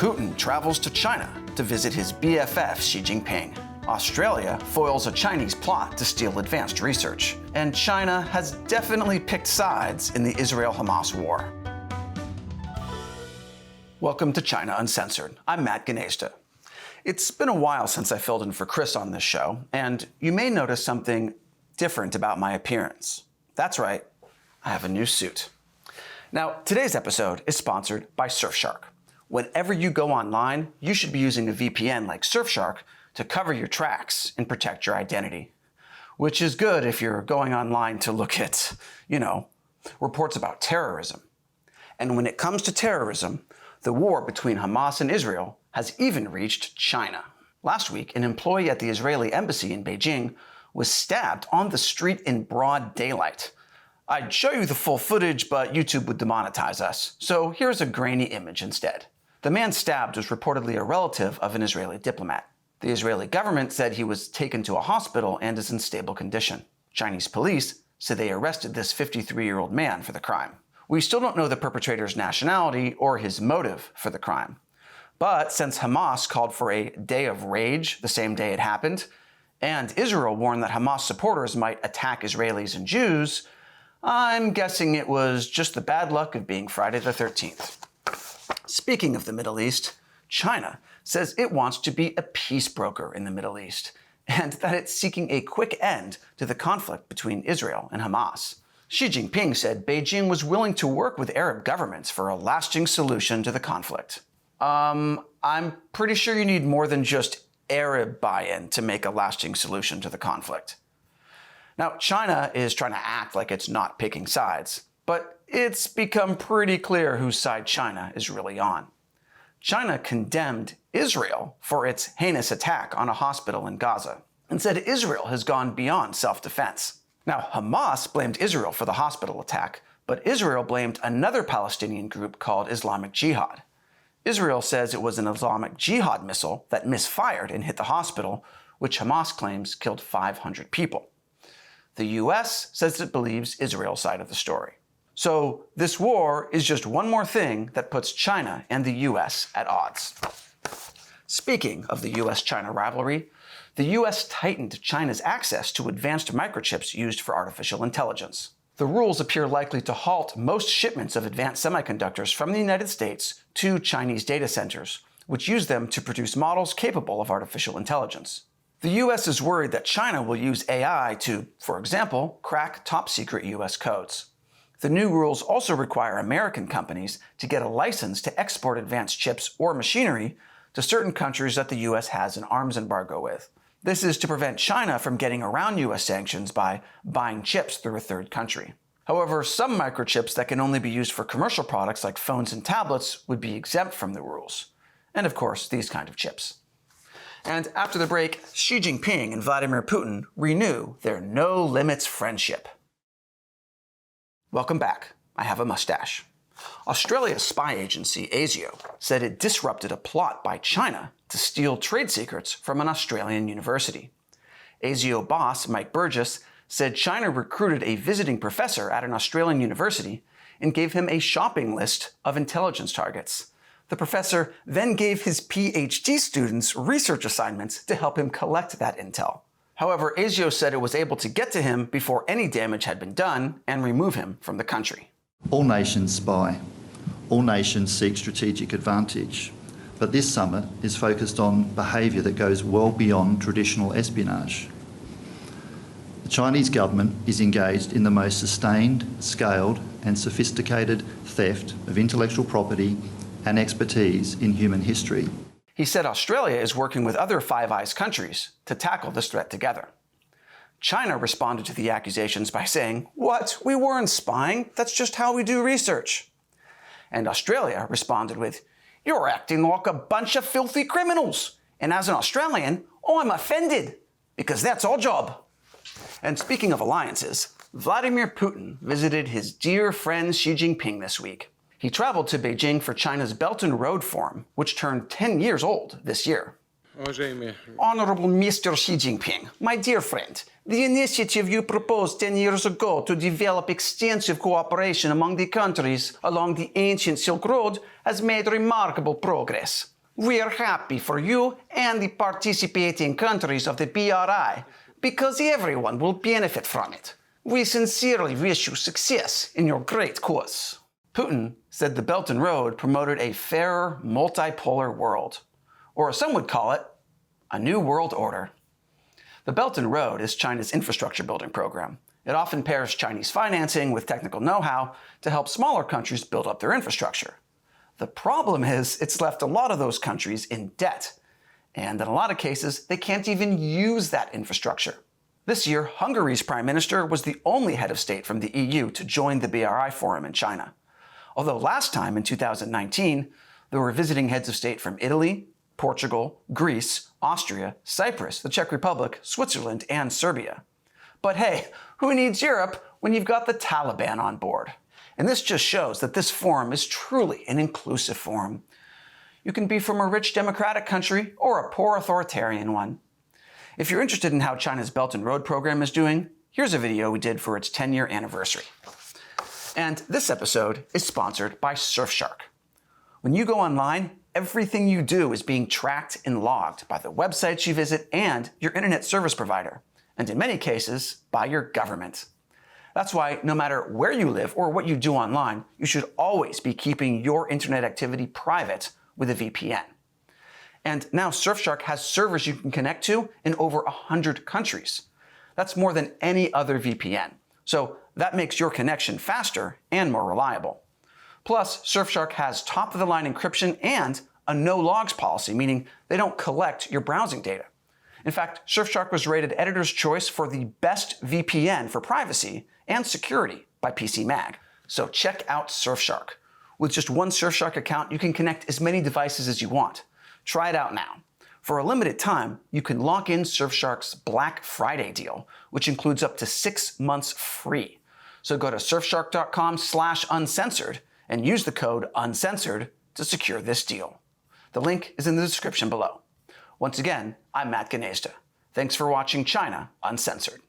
Putin travels to China to visit his BFF Xi Jinping. Australia foils a Chinese plot to steal advanced research. And China has definitely picked sides in the Israel-Hamas war. Welcome to China Uncensored. I'm Matt Gnezda. It's been a while since I filled in for Chris on this show, and you may notice something different about my appearance. That's right, I have a new suit. Now, today's episode is sponsored by Surfshark. Whenever you go online, you should be using a VPN like Surfshark to cover your tracks and protect your identity. Which is good if you're going online to look at, reports about terrorism. And when it comes to terrorism, the war between Hamas and Israel has even reached China. Last week, an employee at the Israeli embassy in Beijing was stabbed on the street in broad daylight. I'd show you the full footage, but YouTube would demonetize us, so here's a grainy image instead. The man stabbed was reportedly a relative of an Israeli diplomat. The Israeli government said he was taken to a hospital and is in stable condition. Chinese police said they arrested this 53-year-old man for the crime. We still don't know the perpetrator's nationality or his motive for the crime. But since Hamas called for a day of rage the same day it happened, and Israel warned that Hamas supporters might attack Israelis and Jews, I'm guessing it was just the bad luck of being Friday the 13th. Speaking of the Middle East, China says it wants to be a peace broker in the Middle East, and that it's seeking a quick end to the conflict between Israel and Hamas. Xi Jinping said Beijing was willing to work with Arab governments for a lasting solution to the conflict. I'm pretty sure you need more than just Arab buy-in to make a lasting solution to the conflict. Now, China is trying to act like it's not picking sides, but it's become pretty clear whose side China is really on. China condemned Israel for its heinous attack on a hospital in Gaza and said Israel has gone beyond self-defense. Now, Hamas blamed Israel for the hospital attack, but Israel blamed another Palestinian group called Islamic Jihad. Israel says it was an Islamic Jihad missile that misfired and hit the hospital, which Hamas claims killed 500 people. The US says it believes Israel's side of the story. So this war is just one more thing that puts China and the US at odds. Speaking of the US-China rivalry, the US tightened China's access to advanced microchips used for artificial intelligence. The rules appear likely to halt most shipments of advanced semiconductors from the United States to Chinese data centers, which use them to produce models capable of artificial intelligence. The US is worried that China will use AI to, for example, crack top-secret US codes. The new rules also require American companies to get a license to export advanced chips or machinery to certain countries that the US has an arms embargo with. This is to prevent China from getting around US sanctions by buying chips through a third country. However, some microchips that can only be used for commercial products like phones and tablets would be exempt from the rules. And of course, these kind of chips. And after the break, Xi Jinping and Vladimir Putin renew their no-limits friendship. Welcome back. I have a mustache. Australia's spy agency, ASIO, said it disrupted a plot by China to steal trade secrets from an Australian university. ASIO boss Mike Burgess said China recruited a visiting professor at an Australian university and gave him a shopping list of intelligence targets. The professor then gave his PhD students research assignments to help him collect that intel. However, ASIO said it was able to get to him before any damage had been done and remove him from the country. All nations spy. All nations seek strategic advantage. But this summit is focused on behaviour that goes well beyond traditional espionage. The Chinese government is engaged in the most sustained, scaled and sophisticated theft of intellectual property and expertise in human history. He said Australia is working with other Five Eyes countries to tackle this threat together. China responded to the accusations by saying, "What? We weren't spying. That's just how we do research." And Australia responded with, "You're acting like a bunch of filthy criminals. And as an Australian, I'm offended, because that's our job." And speaking of alliances, Vladimir Putin visited his dear friend Xi Jinping this week. He traveled to Beijing for China's Belt and Road Forum, which turned 10 years old this year. Honorable Mr. Xi Jinping, my dear friend, the initiative you proposed 10 years ago to develop extensive cooperation among the countries along the ancient Silk Road has made remarkable progress. We are happy for you and the participating countries of the BRI because everyone will benefit from it. We sincerely wish you success in your great cause. Putin said the Belt and Road promoted a fairer, multipolar world. Or some would call it a new world order. The Belt and Road is China's infrastructure building program. It often pairs Chinese financing with technical know-how to help smaller countries build up their infrastructure. The problem is it's left a lot of those countries in debt. And in a lot of cases, they can't even use that infrastructure. This year, Hungary's prime minister was the only head of state from the EU to join the BRI forum in China. Although last time, in 2019, there were visiting heads of state from Italy, Portugal, Greece, Austria, Cyprus, the Czech Republic, Switzerland, and Serbia. But hey, who needs Europe when you've got the Taliban on board? And this just shows that this forum is truly an inclusive forum. You can be from a rich democratic country or a poor authoritarian one. If you're interested in how China's Belt and Road program is doing, here's a video we did for its 10-year anniversary. And this episode is sponsored by Surfshark. When you go online, everything you do is being tracked and logged by the websites you visit and your internet service provider, and in many cases, by your government. That's why no matter where you live or what you do online, you should always be keeping your internet activity private with a VPN. And now Surfshark has servers you can connect to in over 100 countries. That's more than any other VPN. So that makes your connection faster and more reliable. Plus, Surfshark has top-of-the-line encryption and a no-logs policy, meaning they don't collect your browsing data. In fact, Surfshark was rated Editor's Choice for the best VPN for privacy and security by PC Mag. So check out Surfshark. With just one Surfshark account, you can connect as many devices as you want. Try it out now. For a limited time, you can lock in Surfshark's Black Friday deal, which includes up to 6 months free. So go to surfshark.com/uncensored and use the code UNCENSORED to secure this deal. The link is in the description below. Once again, I'm Matt Gnesta. Thanks for watching China Uncensored.